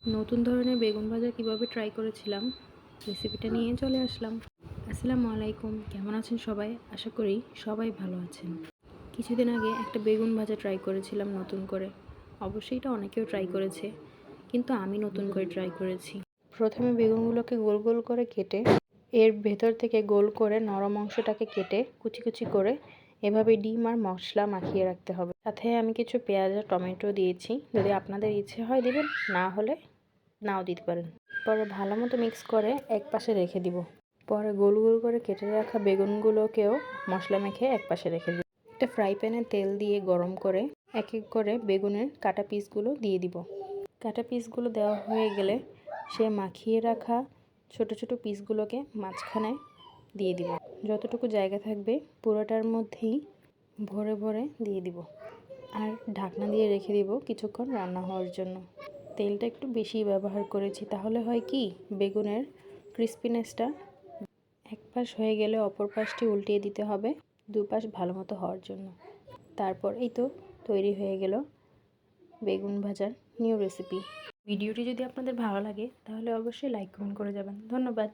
নতুন ধরনের বেগুন ভাজা কিভাবে ট্রাই করেছিলাম রেসিপিটা নিয়ে চলে আসলাম। আসসালামু আলাইকুম, কেমন আছেন সবাই? আশা করি সবাই ভালো আছেন। কিছুদিন আগে একটা বেগুন ভাজা ট্রাই করেছিলাম নতুন করে। অবশ্যই এটা অনেকেও ট্রাই করেছে, কিন্তু আমি নতুন করে ট্রাই করেছি। প্রথমে বেগুনগুলোকে গোল গোল করে কেটে এর ভেতর থেকে গোল করে নরম অংশটাকে কেটে কুচি কুচি করে এভাবে ডিম আর মশলা মাখিয়ে রাখতে হবে। সাথে আমি কিছু পেঁয়াজ আর টমেটো দিয়েছি, যদি আপনাদের ইচ্ছে হয় দিবেন, না হলে নাও দিতে পারেন। পরে ভালো মতো মিক্স করে এক পাশে রেখে দিব। পরে গোল গোল করে কেটে রাখা বেগুনগুলোকেও মশলা মেখে এক পাশে রেখে দিব। একটা ফ্রাই প্যানে তেল দিয়ে গরম করে এক এক করে বেগুনের কাটা পিসগুলো দিয়ে দিব। কাটা পিসগুলো দেওয়া হয়ে গেলে সে মাখিয়ে রাখা ছোট ছোট পিসগুলোকে মাঝখানে দিয়ে দিব। যতটুকু জায়গা থাকবে পুরোটার মধ্যেই ভরে ভরে দিয়ে দিব, আর ঢাকনা দিয়ে রেখে দিব কিছুক্ষণ রান্না হওয়ার জন্য। তেলটা একটু বেশি ব্যবহার করেছি, তাহলে হয় কি বেগুনের ক্রিস্পিনেসটা এক পাশ হয়ে গেলে অপর পাশটি উল্টিয়ে দিতে হবে দুপাশ ভালো মতো হওয়ার জন্য। তারপর এই তো তৈরি হয়ে গেল বেগুন ভাজার নিউ রেসিপি। ভিডিওটি যদি আপনাদের ভালো লাগে তাহলে অবশ্যই লাইক কমেন্ট করে যাবেন। ধন্যবাদ।